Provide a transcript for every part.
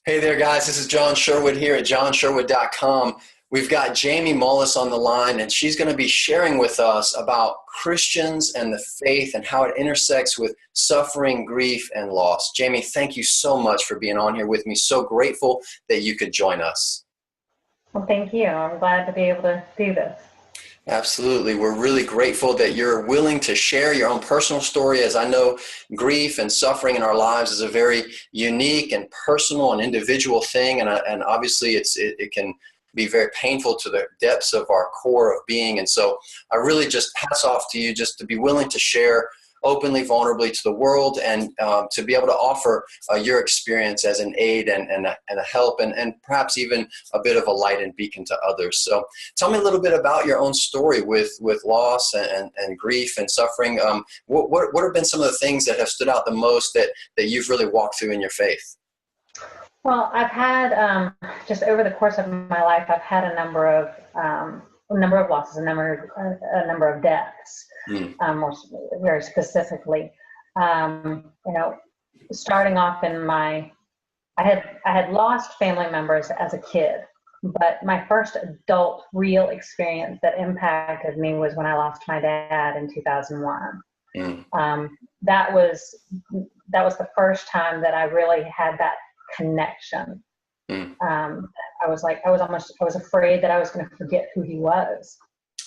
Hey there, guys. This is John Sherwood here at johnsherwood.com. We've got Jamie Mullis on the line, and she's going to be sharing with us about Christians and the faith and how it intersects with suffering, grief, and loss. Jamie, thank you so much for being on here with me. So grateful that you could join us. Well, thank you. I'm glad to be able to do this. Absolutely. We're really grateful that you're willing to share your own personal story, as I know grief and suffering in our lives is a very unique and personal and individual thing. And obviously it can be very painful to the depths of our core of being. And so I really just hats off to you just to be willing to share openly, vulnerably to the world, and to be able to offer your experience as an aid and a help, and perhaps even a bit of a light and beacon to others. So tell me a little bit about your own story with loss and grief and suffering. What have been some of the things that have stood out the most that you've really walked through in your faith? Well, I've had just over the course of my life, I've had a number of losses, a number of deaths. More very specifically, starting off I had lost family members as a kid, but my first adult real experience that impacted me was when I lost my dad in 2001. That was the first time that I really had that connection. I was afraid that I was going to forget who he was.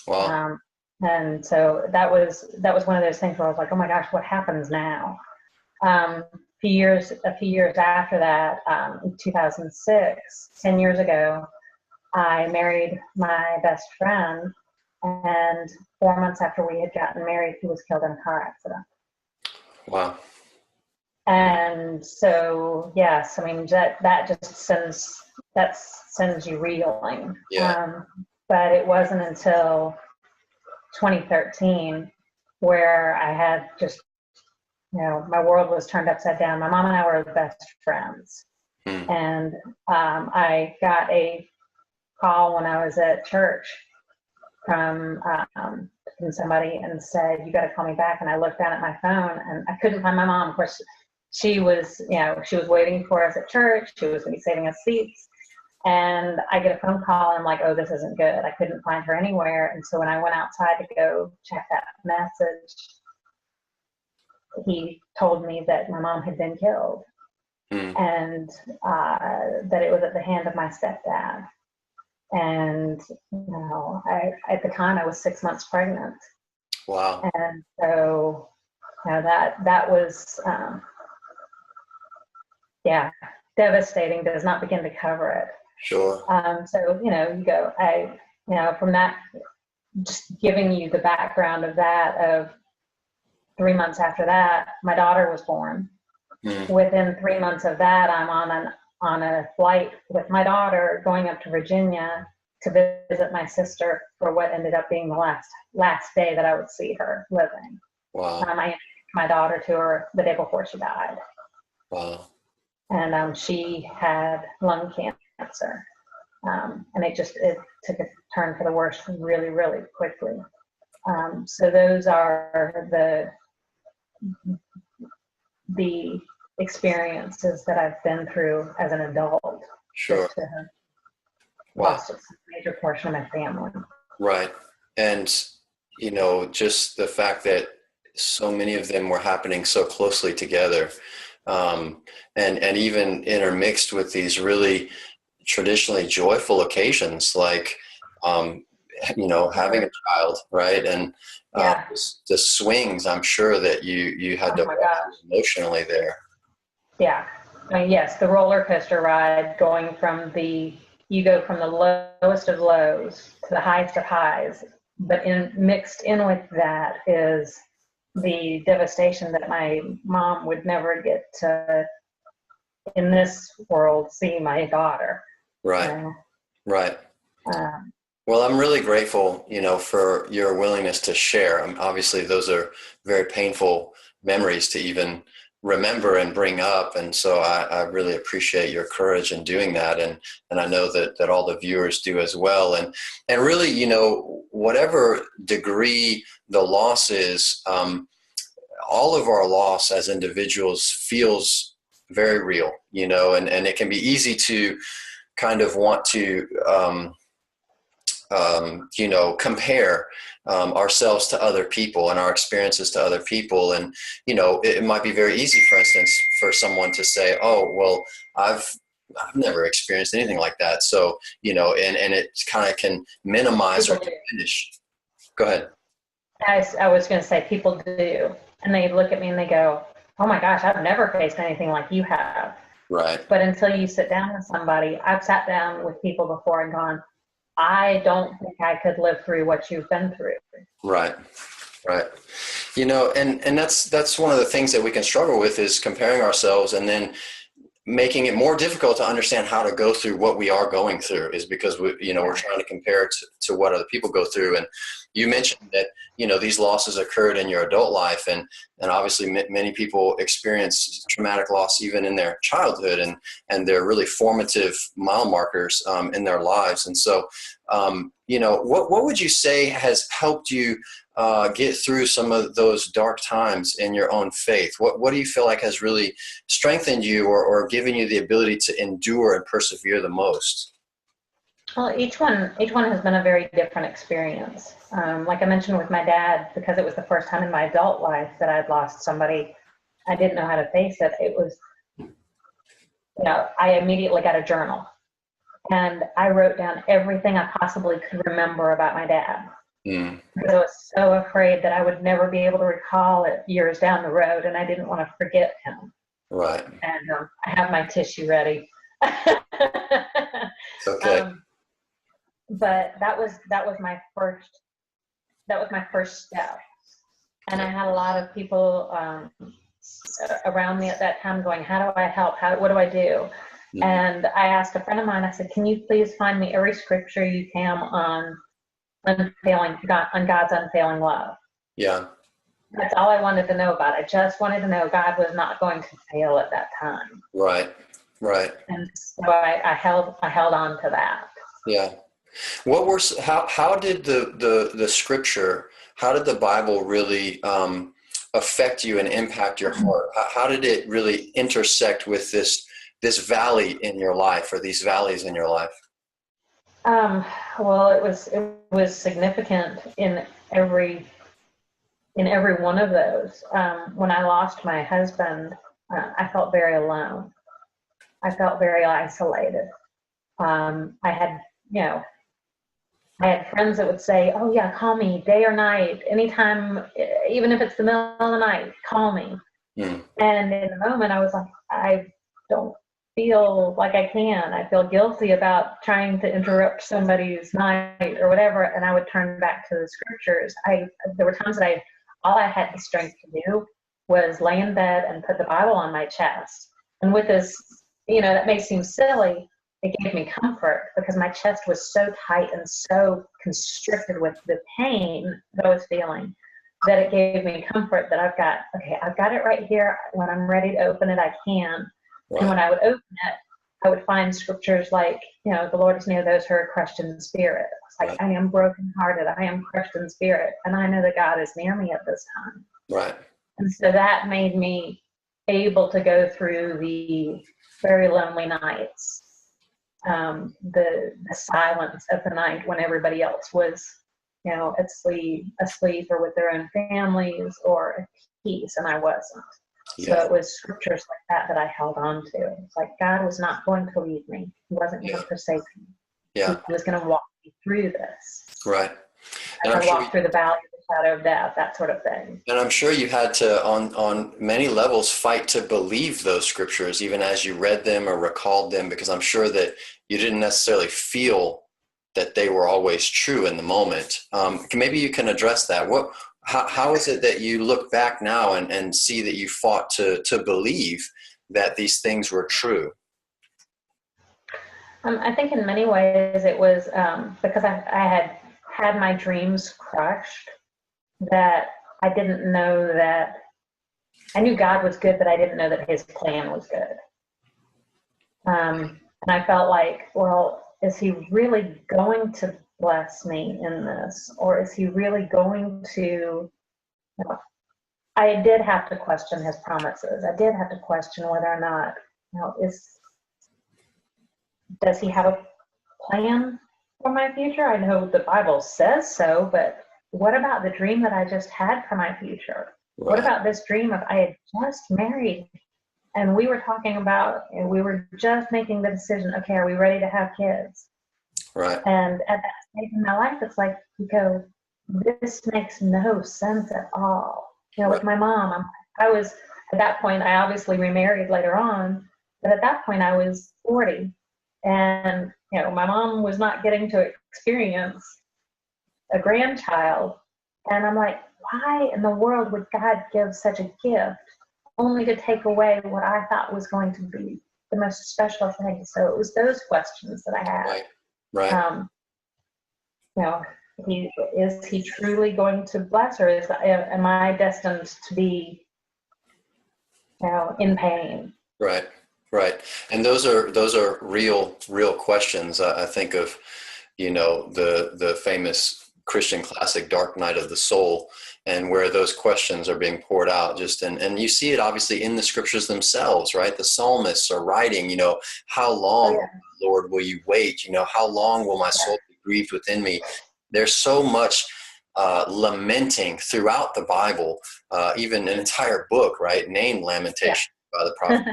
Wow. And so that was one of those things where I was like, oh my gosh, what happens now? A few years after that, in 2006, 10 years ago, I married my best friend, and 4 months after we had gotten married, he was killed in a car accident. Wow. And so, yes, I mean, that just sends you reeling. Yeah. But it wasn't until 2013 where I had just, my world was turned upside down. My mom and I were the best friends. And I got a call when I was at church from somebody and said, you got to call me back. And I looked down at my phone and I couldn't find my mom. Of course, she was waiting for us at church. She was going to be saving us seats. And I get a phone call and I'm like, oh, this isn't good. I couldn't find her anywhere. And so when I went outside to go check that message, he told me that my mom had been killed and that it was at the hand of my stepdad. And, at the time I was 6 months pregnant. Wow. And so, that was, devastating, does not begin to cover it. Sure. So, from that, just giving you the background of that, of 3 months after that, my daughter was born. Within 3 months of that, I'm on a flight with my daughter going up to Virginia to visit my sister for what ended up being the last day that I would see her living. Wow. I introduced my daughter to her the day before she died. Wow. And she had lung cancer. And it took a turn for the worse really, really quickly. So those are the experiences that I've been through as an adult. Sure. Just to have Wow. lost a major portion of my family. Right. And, just the fact that so many of them were happening so closely together, and even intermixed with these really traditionally joyful occasions, like, having a child, right? And the swings, I'm sure that you had to walk emotionally there. Yeah. I mean, yes, the roller coaster ride you go from the lowest of lows to the highest of highs, but mixed in with that is the devastation that my mom would never get to, in this world, see my daughter. Right. Right. Well, I'm really grateful, for your willingness to share. Obviously, those are very painful memories to even remember and bring up. And so I really appreciate your courage in doing that. And I know that all the viewers do as well. And really, whatever degree the loss is, all of our loss as individuals feels very real, and it can be easy to kind of want to, compare ourselves to other people and our experiences to other people. And, it might be very easy, for instance, for someone to say, oh, well, I've never experienced anything like that. So, and it kind of can minimize or diminish. Go ahead. I was going to say, people do. And they look at me and they go, oh my gosh, I've never faced anything like you have. Right. But until you sit down with somebody, I've sat down with people before and gone, I don't think I could live through what you've been through. Right. Right. And that's one of the things that we can struggle with, is comparing ourselves and then making it more difficult to understand how to go through what we are going through, is because we're trying to compare it to what other people go through. And you mentioned that, these losses occurred in your adult life, and obviously many people experience traumatic loss even in their childhood, and they're really formative mile markers in their lives. And so, what would you say has helped you get through some of those dark times in your own faith? What do you feel like has really strengthened you or given you the ability to endure and persevere the most? Well, each one has been a very different experience. Like I mentioned with my dad, because it was the first time in my adult life that I'd lost somebody, I didn't know how to face it. It was, I immediately got a journal, and I wrote down everything I possibly could remember about my dad. Because I was so afraid that I would never be able to recall it years down the road, and I didn't want to forget him. Right. And I have my tissue ready. Okay. But that was my first step, and I had a lot of people around me at that time going, "How do I help? What do I do?" Mm-hmm. And I asked a friend of mine. I said, "Can you please find me every scripture you can on God's unfailing love?" Yeah. That's all I wanted to know about. I just wanted to know God was not going to fail at that time. Right. Right. And so I held on to that. Yeah. How did the scripture, how did the Bible really affect you and impact your heart? How did it really intersect with this valley in your life, or these valleys in your life? Well, it was significant in every one of those. When I lost my husband, I felt very alone. I felt very isolated. I had friends that would say, "Oh yeah, call me day or night, anytime, even if it's the middle of the night, call me." Mm. And in the moment, I was like, I don't feel like I can. I feel guilty about trying to interrupt somebody's night or whatever, and I would turn back to the scriptures. There were times that all I had the strength to do was lay in bed and put the Bible on my chest. And with this, that may seem silly, it gave me comfort, because my chest was so tight and so constricted with the pain that I was feeling, that it gave me comfort that I've got it right here. When I'm ready to open it, I can. Right. And when I would open it, I would find scriptures like, the Lord is near those who are crushed in spirit. It's like, right. I am brokenhearted. I am crushed in spirit. And I know that God is near me at this time. Right. And so that made me able to go through the very lonely nights. The silence of the night when everybody else was, asleep or with their own families or at peace, and I wasn't. Yeah. So it was scriptures like that I held on to. It's like God was not going to leave me. He wasn't going to forsake me. Yeah. He was going to walk me through this. Right. And I walked through the valley of the shadow of death, that sort of thing. And I'm sure you had to, on many levels, fight to believe those scriptures, even as you read them or recalled them, because I'm sure that you didn't necessarily feel that they were always true in the moment. Maybe you can address that. How is it that you look back now and see that you fought to believe that these things were true? I think in many ways it was because I had my dreams crushed, that I didn't know that. I knew God was good, but I didn't know that his plan was good. And I felt like, well, is he really going to bless me in this? Or is he really going to I did have to question his promises. I did have to question whether or not, does he have a plan for my future? I know the Bible says so, but what about the dream that I just had for my future? Right. What about this dream of I had just married and we were talking about, and we were just making the decision, okay, are we ready to have kids? Right. And at that stage in my life, it's like, you go, this makes no sense at all. With my mom, I was, at that point, I obviously remarried later on, but at that point I was 40. And, my mom was not getting to experience a grandchild. And I'm like, why in the world would God give such a gift only to take away what I thought was going to be the most special thing? So it was those questions that I had. Right. Is he truly going to bless, or am I destined to be, in pain? Right. And those are real questions. I think of, the famous Christian classic Dark Night of the Soul, and where those questions are being poured out, and you see it obviously in the scriptures themselves, right? The psalmists are writing, how long, Lord, will you wait? How long will my soul be grieved within me? There's so much lamenting throughout the Bible, even an entire book, right, named Lamentation by the prophet.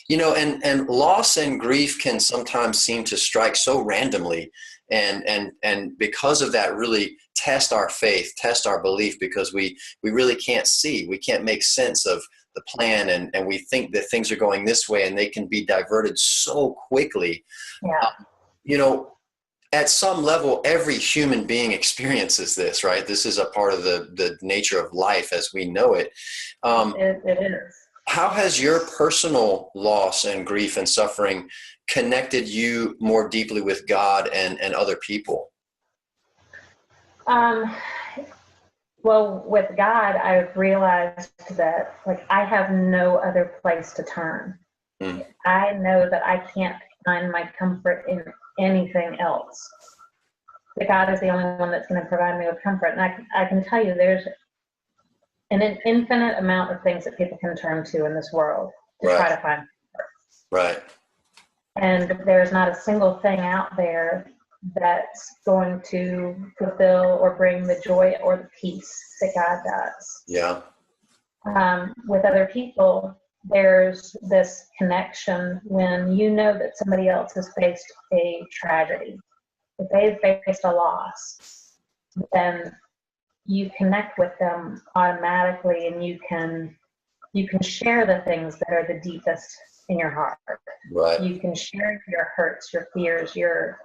And loss and grief can sometimes seem to strike so randomly, and because of that, really test our faith, test our belief, because we really can't see, we can't make sense of the plan, and we think that things are going this way, and they can be diverted so quickly. At some level, every human being experiences this, right? This is a part of the nature of life as we know it. It is. How has your personal loss and grief and suffering connected you more deeply with God and other people? Well, with God, I've realized that, I have no other place to turn. I know that I can't find my comfort in anything else. That God is the only one that's going to provide me with comfort. And I can tell you, there's an infinite amount of things that people can turn to in this world to try to find comfort. Right. And there's not a single thing out there that's going to fulfill or bring the joy or the peace that God does. Yeah. With other people, there's this connection when you know that somebody else has faced a tragedy, if they've faced a loss, then you connect with them automatically, and you can share the things that are the deepest in your heart. Right. You can share your hurts, your fears, the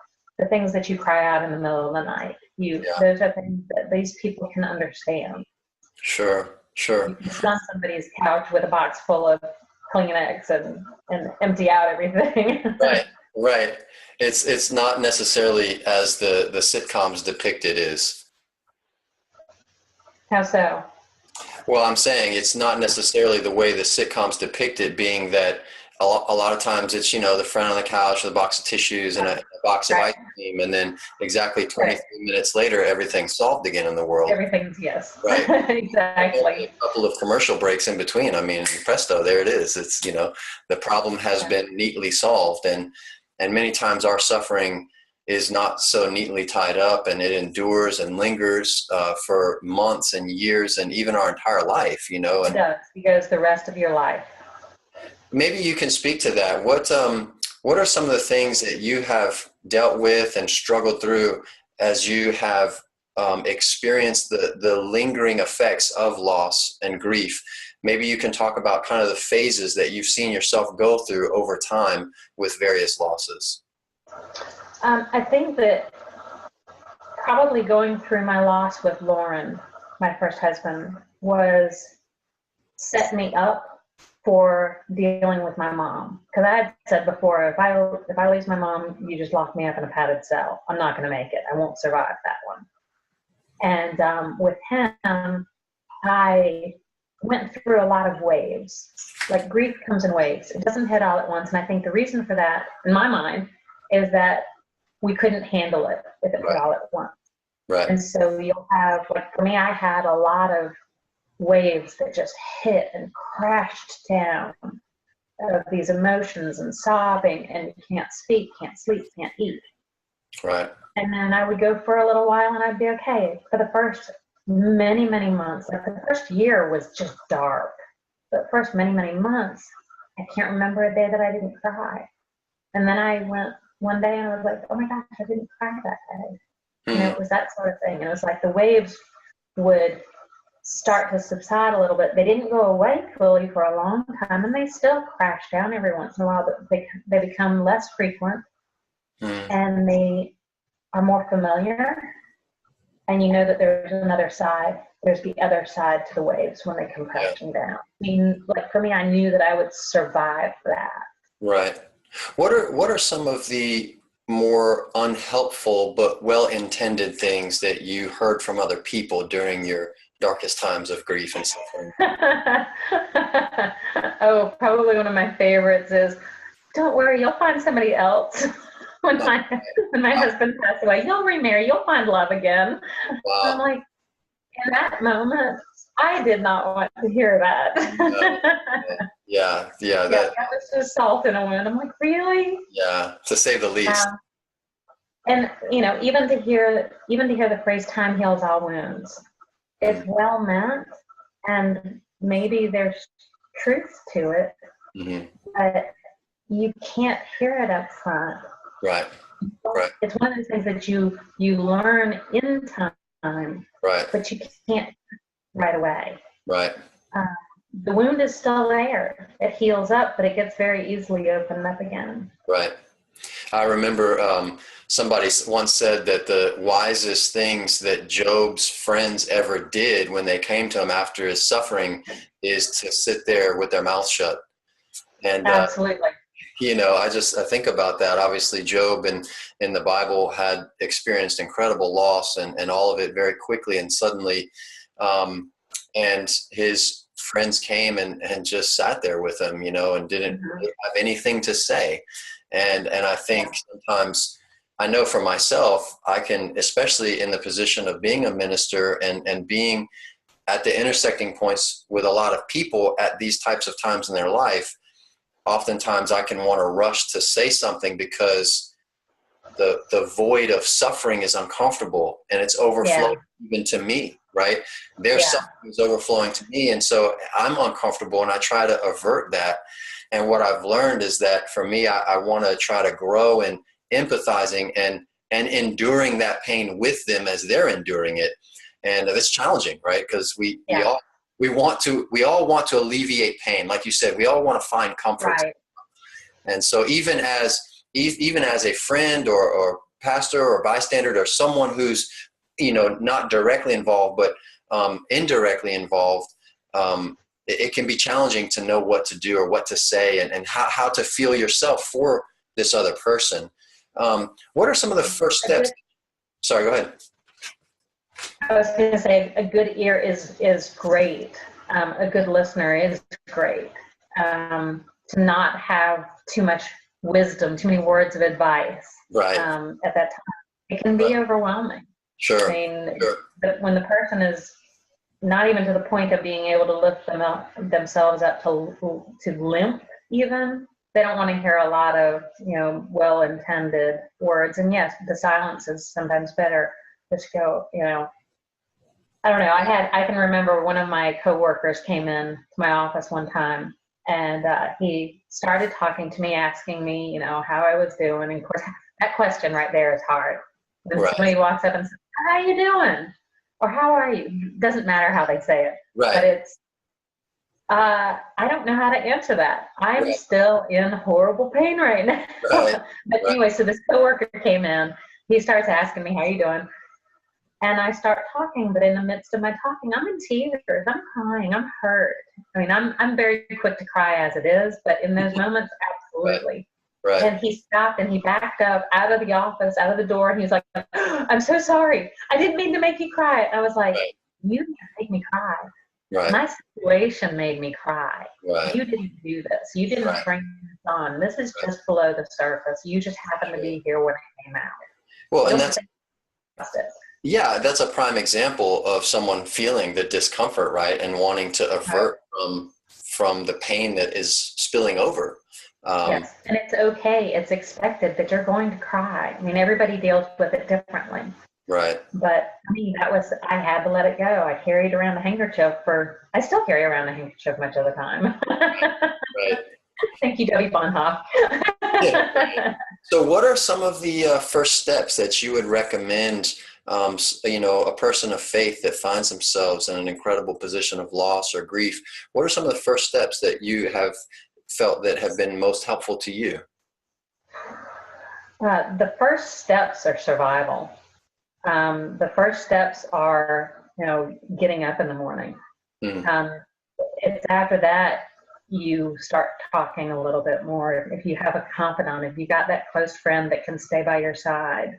things that you cry out in the middle of the night. Those are things that these people can understand. Sure. You can sit on somebody's couch with a box full of Kleenex and empty out everything. Right. It's not necessarily as the sitcoms depict it is. How so? Well, I'm saying it's not necessarily the way the sitcoms depict it, being that a lot of times it's, the friend on the couch with a box of tissues and a box of ice cream, and then exactly 23 minutes later, everything's solved again in the world. Everything's, yes. Right. Exactly. A couple of commercial breaks in between. I mean, presto, there it is. It's, the problem has been neatly solved. And many times our suffering is not so neatly tied up, and it endures and lingers for months and years and even our entire life, And it does. It goes the rest of your life. Maybe you can speak to that. What are some of the things that you have dealt with and struggled through as you have experienced the lingering effects of loss and grief? Maybe you can talk about kind of the phases that you've seen yourself go through over time with various losses. I think that probably going through my loss with Lauren, my first husband, set me up for dealing with my mom. Because I had said before, if I lose my mom, you just lock me up in a padded cell. I'm not going to make it. I won't survive that one. And with him, I went through a lot of waves. Like, grief comes in waves. It doesn't hit all at once. And I think the reason for that, in my mind, is that we couldn't handle it if it hit all at once. Right. And so you'll have, for me, I had a lot of waves that just hit and crashed down, of these emotions and sobbing, and you can't speak, can't sleep, can't eat. Right. And then I would go for a little while and I'd be okay. For the first many, many months, like the first year was just dark. The first many, many months, I can't remember a day that I didn't cry. And then I went one day and I was like, oh my gosh, I didn't cry that day. You know, it was that sort of thing. And it was like the waves would start to subside a little bit. They didn't go away fully for a long time, and they still crash down every once in a while, but they become less frequent, and they are more familiar. And you know that there's another side. There's the other side to the waves when they come crashing down. I mean, like for me, I knew that I would survive that. Right. What are some of the more unhelpful but well-intended things that you heard from other people during your darkest times of grief and suffering? Oh, probably one of my favorites is, don't worry, you'll find somebody else. When my husband passed away, you'll remarry, you'll find love again. Wow. I'm like, in that moment, I did not want to hear that. Yeah. That was just salt in a wound. I'm like, really? Yeah, to say the least. And you know, even to hear the phrase "time heals all wounds," it's well meant, and maybe there's truth to it, but you can't hear it up front. Right. It's one of those things that you learn in time, right, but you can't right away. Right. The wound is still there. It heals up, but it gets very easily opened up again. Right. I remember somebody once said that the wisest things that Job's friends ever did when they came to him after his suffering is to sit there with their mouth shut. And absolutely. You know, I think about that. Obviously, Job in the Bible had experienced incredible loss and all of it very quickly and suddenly. And his friends came and just sat there with him, you know, and didn't really have anything to say. And I think sometimes, I know for myself, I can, especially in the position of being a minister and being at the intersecting points with a lot of people at these types of times in their life, oftentimes I can want to rush to say something because the void of suffering is uncomfortable and it's overflowing even to me, right? Their suffering is overflowing to me. And so I'm uncomfortable and I try to avert that. And what I've learned is that for me, I want to try to grow in empathizing and enduring that pain with them as they're enduring it. And it's challenging, right? Because we all want to alleviate pain. Like you said, we all want to find comfort. Right. And so even as a friend or pastor or bystander or someone who's, you know, not directly involved, but indirectly involved, it can be challenging to know what to do or what to say and how to feel yourself for this other person. What are some of the first steps? Sorry, go ahead. I was going to say a good ear is great. A good listener is great. To not have too much wisdom, too many words of advice at that time. It can be overwhelming. Sure. I mean, when the person is not even to the point of being able to lift themselves up to limp even, they don't want to hear a lot of, you know, well-intended words. And yes, the silence is sometimes better. Just go, you know, I don't know. I can remember one of my coworkers came in to my office one time and he started talking to me, asking me, you know, how I was doing. And of course, that question right there is hard. When somebody walks up and says, how are you doing? Or how are you? Doesn't matter how they say it. Right. But it's, I don't know how to answer that. I'm still in horrible pain right now. But anyway, so this coworker came in. He starts asking me, how are you doing? And I start talking, but in the midst of my talking, I'm in tears. I'm crying. I'm hurt. I mean, I'm very quick to cry as it is, but in those moments, absolutely. Right. And he stopped and he backed up out of the office, out of the door, and he was like, I'm so sorry. I didn't mean to make you cry. And I was like, you didn't make me cry. Right. My situation made me cry. Right. You didn't do this. You didn't bring this on. This is just below the surface. You just happened to be here when it came out. Well, and that's Yeah, that's a prime example of someone feeling the discomfort, right, and wanting to avert from the pain that is spilling over. Yes, and it's okay. It's expected that you're going to cry. I mean, everybody deals with it differently. Right. But I mean, I had to let it go. I carried around the handkerchief I still carry around the handkerchief much of the time. Right. Thank you, Debbie Bonhoff. Yeah. So what are some of the first steps that you would recommend, a person of faith that finds themselves in an incredible position of loss or grief? What are some of the first steps that you have felt that have been most helpful to you? The first steps are survival. The first steps are, getting up in the morning. Mm. It's after that you start talking a little bit more. If you have a confidant, if you got that close friend that can stay by your side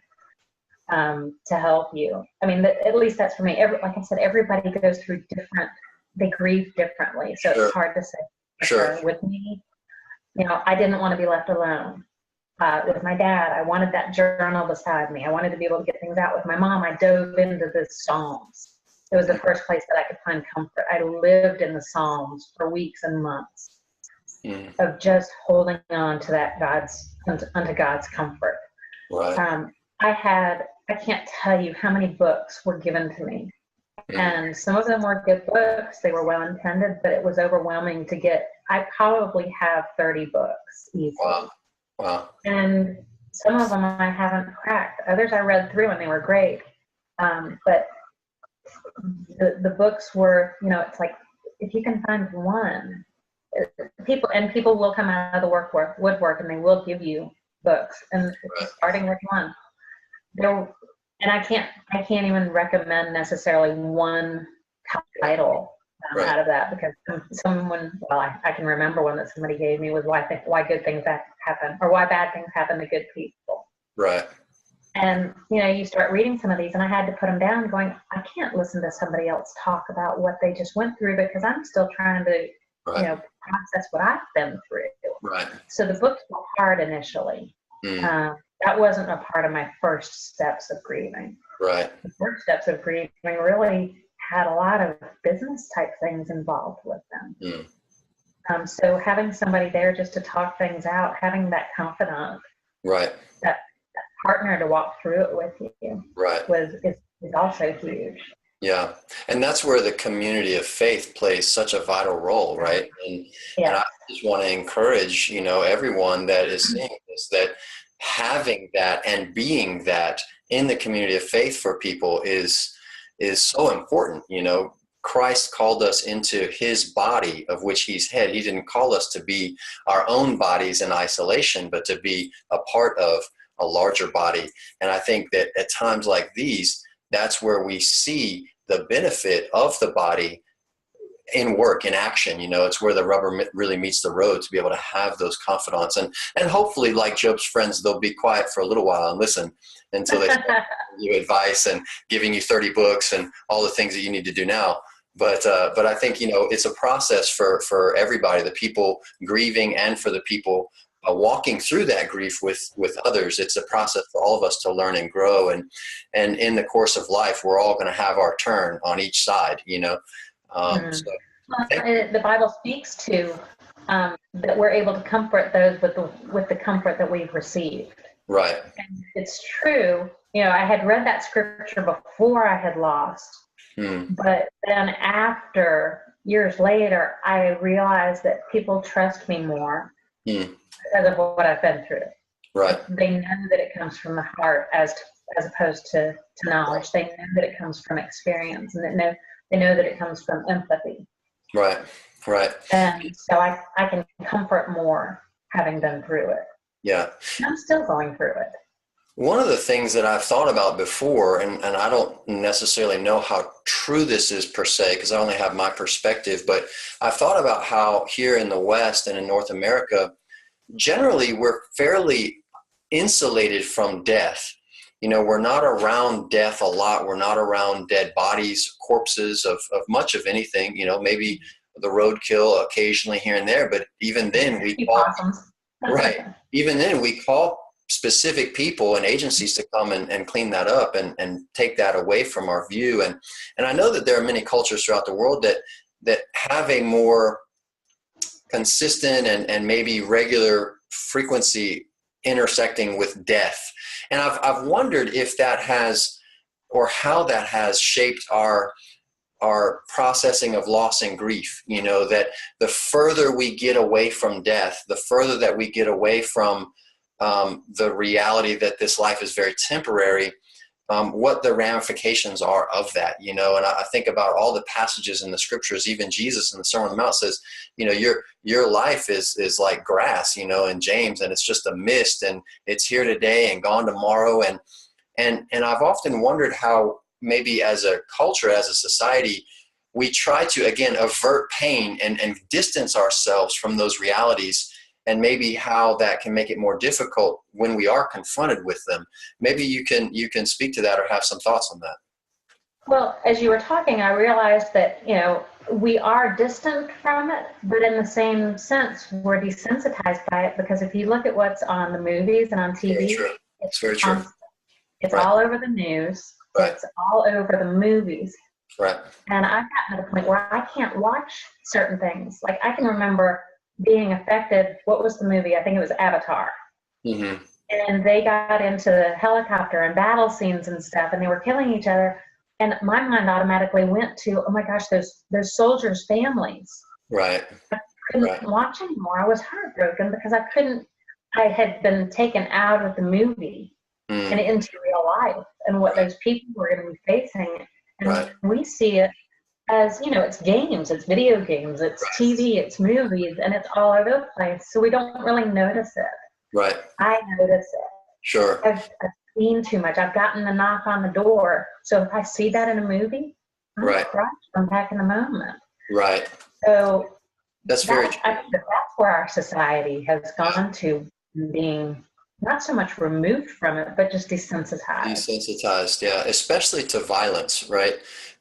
to help you. I mean, at least that's for me. Like I said, everybody goes through they grieve differently. So Sure. It's hard to say. Sure. With me, I didn't want to be left alone. With my dad, I wanted that journal beside me. I wanted to be able to get things out. With my mom, I dove into the Psalms. It was the first place that I could find comfort. I lived in the Psalms for weeks and months of just holding on to that unto God's comfort. Right. I can't tell you how many books were given to me. And some of them were good books. They were well intended, but it was overwhelming to get. I probably have 30 books easily. Wow. Wow. And some of them I haven't cracked. Others I read through and they were great. But the books were, it's like, if you can find one, people will come out of the woodwork and they will give you books, and starting with one. And I can't even recommend necessarily one title out of that, because I can remember one that somebody gave me was why good things happen, or why bad things happen to good people. Right. And, you start reading some of these, and I had to put them down going, I can't listen to somebody else talk about what they just went through, because I'm still trying to, process what I've been through. Right. So the books were hard initially. That wasn't a part of my first steps of grieving. Right. The first steps of grieving really had a lot of business type things involved with them. So having somebody there just to talk things out, having that confidant, right, that partner to walk through it with you, right, is also huge. Yeah, and that's where the community of faith plays such a vital role, right? And I just want to encourage, everyone that is seeing this, that having that and being that in the community of faith for people is so important. Christ called us into his body of which he's head. He didn't call us to be our own bodies in isolation, but to be a part of a larger body. And I think that at times like these, that's where we see the benefit of the body in work, in action. It's where the rubber really meets the road, to be able to have those confidants. And hopefully, like Job's friends, they'll be quiet for a little while and listen until they give you advice and giving you 30 books and all the things that you need to do now. But I think, it's a process for everybody, the people grieving and for the people walking through that grief with others. It's a process for all of us to learn and grow. And in the course of life, we're all going to have our turn on each side, The Bible speaks to that we're able to comfort those with the comfort that we've received. Right. And it's true. I had read that scripture before I had lost, but then after, years later, I realized that people trust me more because of what I've been through. Right. They know that it comes from the heart as opposed to knowledge. They know that it comes from experience, and they know that it comes from empathy. Right. Right. And so I can comfort more having been through it. Yeah. I'm still going through it. One of the things that I've thought about before, and I don't necessarily know how true this is per se, because I only have my perspective, but I've thought about how here in the West and in North America, generally we're fairly insulated from death. We're not around death a lot. We're not around dead bodies, corpses of much of anything, maybe the roadkill occasionally here and there, but even then we call, right. Even then we call specific people and agencies to come and clean that up and take that away from our view. And I know that there are many cultures throughout the world that have a more consistent and maybe regular frequency intersecting with death. And I've wondered if that has, or how that has shaped our processing of loss and grief. You know, that the further we get away from death, the further that we get away from the reality that this life is very temporary, what the ramifications are of that, you know. And I think about all the passages in the scriptures. Even Jesus in the Sermon on the Mount says, you know, your life is like grass, you know, in James, and it's just a mist, and it's here today and gone tomorrow. And I've often wondered how maybe as a culture, as a society, we try to, again, avert pain and distance ourselves from those realities, and maybe how that can make it more difficult when we are confronted with them. Maybe you can speak to that or have some thoughts on that. Well, as you were talking, I realized that, you know, we are distant from it, but in the same sense, we're desensitized by it, because if you look at what's on the movies and on TV, it's very true. It's all over the news. Right. It's all over the movies. Right. And I've gotten to the point where I can't watch certain things. Like, I can remember being affected. What was the movie? I think it was Avatar. Mm-hmm. And they got into the helicopter and battle scenes and stuff, and they were killing each other. And my mind automatically went to, oh my gosh, those soldiers' families. Right. I couldn't watch anymore. I was heartbroken because I had been taken out of the movie and into real life and what those people were going to be facing. And we see it as, you know, it's games, it's video games, it's TV, it's movies, and it's all over the place. So we don't really notice it. Right. I notice it. Sure. I've seen too much. I've gotten the knock on the door. So if I see that in a movie, I'm back in the moment. Right. So that's very true. I think that's where our society has gone to, being not so much removed from it, but just desensitized. Desensitized, yeah, especially to violence, right?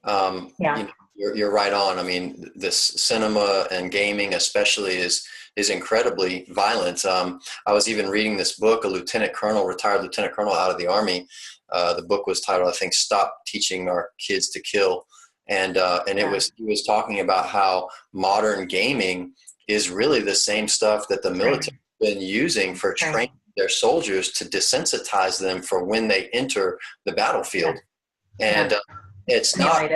You know, you're right on. I mean, this cinema and gaming especially is incredibly violent. I was even reading this book, a retired lieutenant colonel out of the Army. The book was titled, I think, "Stop Teaching Our Kids to Kill." And he was talking about how modern gaming is really the same stuff that the military has been using for training their soldiers to desensitize them for when they enter the battlefield. And it's not,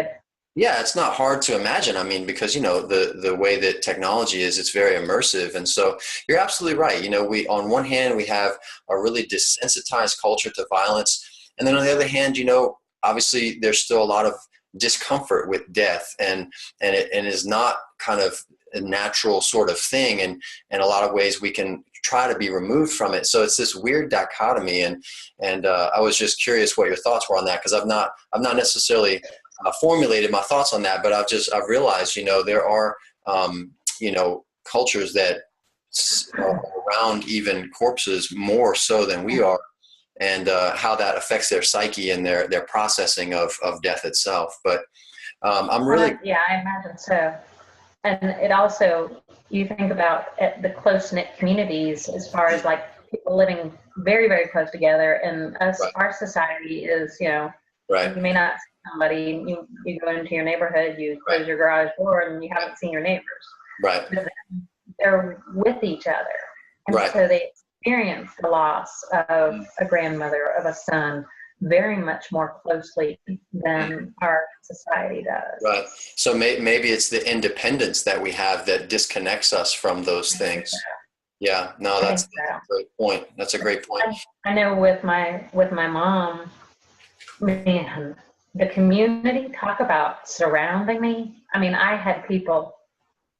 it's not hard to imagine. I mean, because, you know, the way that technology is, it's very immersive. And so you're absolutely right. You know, on one hand, we have a really desensitized culture to violence. And then on the other hand, you know, obviously there's still a lot of discomfort with death, and it is not kind of a natural sort of thing. And in a lot of ways we can try to be removed from it. So it's this weird dichotomy. And I was just curious what your thoughts were on that, because I've not necessarily formulated my thoughts on that, but I've realized, you know, there are, you know, cultures that are around even corpses more so than we are, and how that affects their psyche and their processing of death itself. But I'm really... I imagine so. And it also, you think about the close-knit communities, as far as like people living very, very close together, and our society is, you know, you may not see somebody, you go into your neighborhood, you close your garage door, and you haven't seen your neighbors. Right. They're with each other. And so they experience the loss of a grandmother, of a son, very much more closely than our society does. Right. So maybe it's the independence that we have that disconnects us from those things. Yeah. No, that's a great point. That's a great point. I know with my mom, man, the community, talk about surrounding me. I mean, I had people,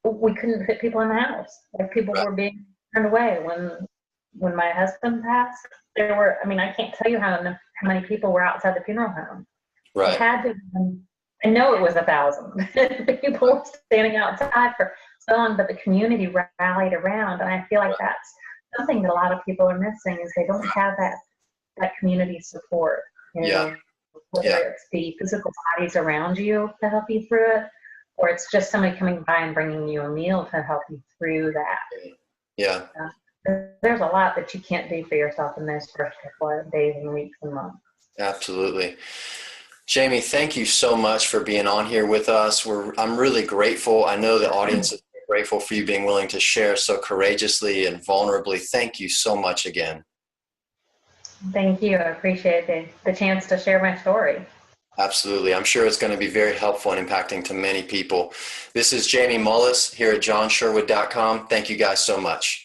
we couldn't fit people in the house. Like, people were being turned away when my husband passed. There were, I mean, I can't tell you how many people were outside the funeral home. Right. It had to be, I know it was 1,000 people were standing outside for so long, but the community rallied around. And I feel like that's something that a lot of people are missing, is they don't have that community support. You know, whether it's the physical bodies around you to help you through it, or it's just somebody coming by and bringing you a meal to help you through that. Yeah. There's a lot that you can't do for yourself in those first couple of days and weeks and months. Absolutely. Jamie, thank you so much for being on here with us. I'm really grateful. I know the audience is grateful for you being willing to share so courageously and vulnerably. Thank you so much again. Thank you. I appreciate the chance to share my story. Absolutely. I'm sure it's going to be very helpful and impacting to many people. This is Jamie Mullis here at johnsherwood.com. Thank you guys so much.